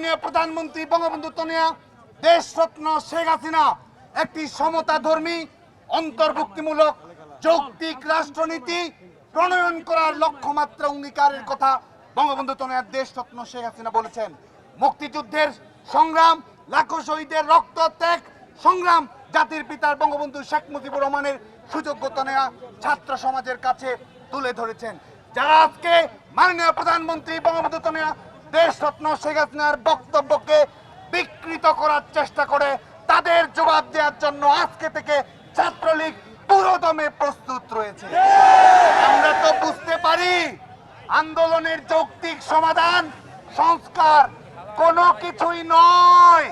মাননীয় প্রধানমন্ত্রী বঙ্গবন্ধু কন্যা দেশরত্ন শেখ হাসিনা একটি সমতাধর্মী অন্তর্ভুক্তিমূলক যৌক্তিক রাষ্ট্রনীতি প্রণয়ন করার লক্ষ্যমাত্রা অঙ্গীকারের কথা বঙ্গবন্ধু কন্যা দেশরত্ন শেখ হাসিনা বলেছেন। মুক্তিযুদ্ধের সংগ্রাম, লাখো শহীদের রক্ত ত্যাগ সংগ্রাম জাতির পিতার বঙ্গবন্ধু শেখ মুজিবুর রহমানের সুযোগ্যতা নেওয়া ছাত্র সমাজের কাছে তুলে ধরেছেন। যারা আজকে মাননীয় প্রধানমন্ত্রী বঙ্গবন্ধু কন্যা দেশরত্ন শেখ হাসিনার বক্তব্যকে বিকৃত করার চেষ্টা করে, তাদের জবাব দেওয়ার জন্য আজকে থেকে ছাত্রলীগ পুরোদমে প্রস্তুত রয়েছে। আমরা তো বুঝতে পারি আন্দোলনের যৌক্তিক সমাধান সংস্কার কোনো কিছুই নয়।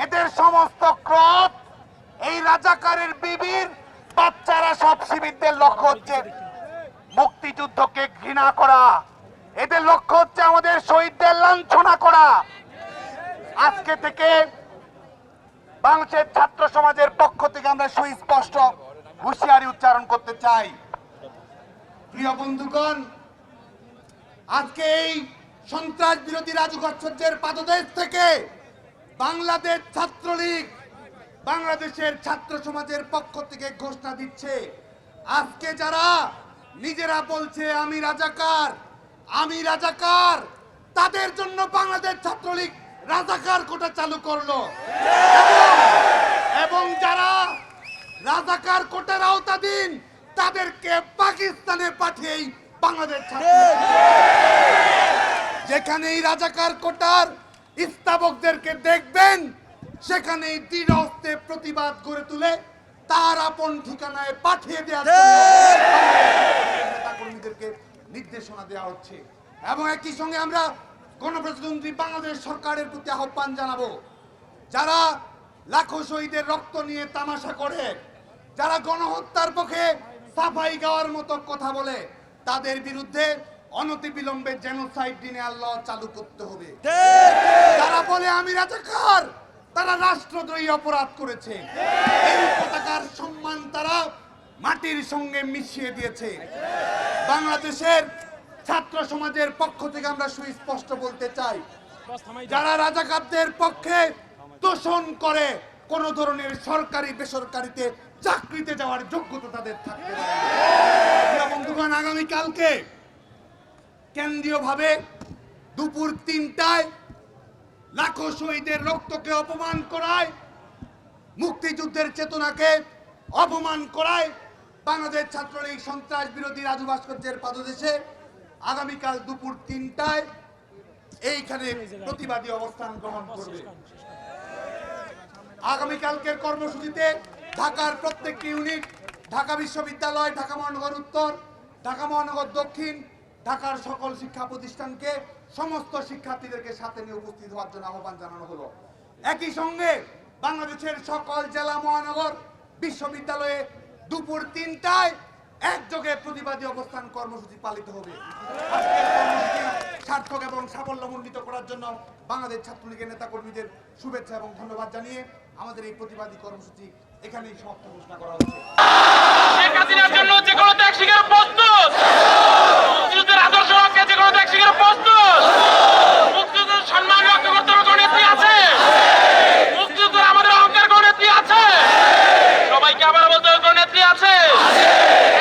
এদের সমস্ত ক্রোধ এই রাজাকারের বিবির বাচ্চারা সব শিবিরদের লক্ষ্য হচ্ছে মুক্তিযুদ্ধকে ঘৃণা করা, এদের লক্ষ্য হচ্ছে আমাদের শহীদদের লাঞ্ছনা করা। আজকে থেকে বাংলাদেশের ছাত্র সমাজের পক্ষ থেকে আমরা সুস্পষ্ট হুঁশিয়ারি উচ্চারণ করতে চাই। প্রিয় বন্ধুগণ, আজকে এই সন্ত্রাস বিরোধী রাজুকাচ্ছ্যের পাদদেশ থেকে বাংলাদেশ ছাত্রলীগ বাংলাদেশের ছাত্র সমাজের পক্ষ থেকে ঘোষণা দিচ্ছে, আজকে যারা নিজেরা বলছে আমি রাজাকার, তাদের জন্য বাংলাদেশ ছাত্রলীগ রাজাকার কোটা চালু করলো এবং যারা রাজাকার কোটার আওতাধীন তাদেরকে পাকিস্তানে পাঠিয়ে বাংলাদেশ ছাত্রলীগ যেখানে এই রাজাকার কোটার স্থাপকদেরকে দেখবেন সেখানেই দৃঢ় হস্তে প্রতিবাদ গড়ে তুলে তার আপন ঠিকানায় পাঠিয়ে দেওয়া নেতাকর্মীদেরকে নির্দেশনা দেওয়া হচ্ছে। এবং একই সঙ্গে আমরা গণপ্রজাতন্ত্রী বাংলাদেশ সরকারের প্রতি আহ্বান জানাবো, যারা লাখো শহীদের রক্ত নিয়ে তামাশা করে, যারা গণহত্যার পক্ষে সাফাই গাওয়ার মতো কথা বলে, তাদের বিরুদ্ধে অনতিবিলম্বে জেনোসাইড ডিনার ল চালু করতে হবে। যারা বলে আমি রাজাকার, তারা রাষ্ট্রদ্রোহী অপরাধ করেছে। এই পতাকার সম্মান তারা মাটির সঙ্গে মিশিয়ে দিয়েছে। বাংলাদেশের ছাত্র সমাজের পক্ষ থেকে আমরা সুস্পষ্ট বলতে চাই, যারা রাজাকারদের পক্ষে তোষণ করে, কোন ধরনের সরকারি বেসরকারিতে চাকরিতে যাওয়ার যোগ্যতা তাদের থাকতে পারে। বন্ধুগণ, আগামীকালকে কেন্দ্রীয়ভাবে দুপুর ৩টায় লাখো শহীদের রক্তকে অপমান করায়, মুক্তিযুদ্ধের চেতনাকে অপমান করায় বাংলাদেশ ছাত্রলীগ সন্ত্রাস বিরোধী রাজু ভাস্কর্যের পাদদেশে আগামীকাল দুপুর ৩টায় এইখানে প্রতিবাদী অবস্থান গ্রহণ করবে। আগামীকালকের কর্মসূচিতে ঢাকার প্রত্যেকটি ইউনিট, ঢাকা বিশ্ববিদ্যালয়, ঢাকা মহানগর উত্তর, ঢাকা মহানগর দক্ষিণ, ঢাকার সকল শিক্ষা প্রতিষ্ঠানকে সমস্ত শিক্ষার্থীদেরকে সাথে নিয়ে উপস্থিত হওয়ার জন্য আহ্বান জানানো হলো। একই সঙ্গে বাংলাদেশের সকল জেলা মহানগর বিশ্ববিদ্যালয়ে দুপুর ৩টায় একযোগে প্রতিবাদী অবস্থান কর্মসূচি পালিত হবে। আজকের কর্মসূচি সার্থক এবং সাফল্যমণ্ডিত করার জন্য বাংলাদেশ ছাত্রলীগের নেতা কর্মীদের শুভেচ্ছা এবং ধন্যবাদ জানিয়ে আমাদের এই প্রতিবাদী কর্মসূচি এখানেই সমাপ্ত ঘোষণা করা হচ্ছে। শেখ হাসিনার জন্য যে কোনো ত্যাগ স্বীকার প্রস্তুত, মুক্তিযুদ্ধের আদর্শ রক্ষে যে কোনো ত্যাগ স্বীকার প্রস্তুত, মুক্তিযুদ্ধের সম্মান রক্ষা করতে হবে কোনো নেত্রী আছে, মুক্তিযুদ্ধের আমাদের অহংকার কোনো নেত্রী আছে, সবাইকে আবার বলতে হবে কোনো নেত্রী আছে,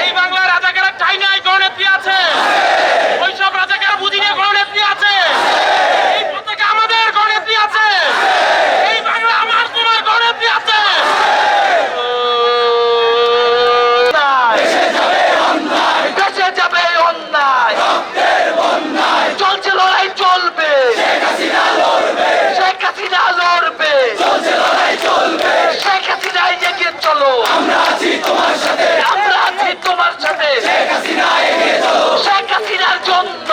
এই বাংলার রাজাকার চাই নাই কোনো নেত্রী আছে, ওইসব রাজাকার বুঝি নিয়ে কোনো নেত্রী আছে, এই পতাকা আমাদের কোনো নেত্রী আছে, এই বাংলা আমার তোমার কোনো নেত্রী আছে। চলছে লড়াই, চলবে, শেখ হাসিনা লড়বে, চলছে লড়াই, চলবে, শেখ হাসিনা এগিয়ে চলো, আমরা আছি তোমার সাথে, আমরা আছি তোমার সাথে, শেখ হাসিনা এগিয়ে চলো, শেখ হাসিনার জন্য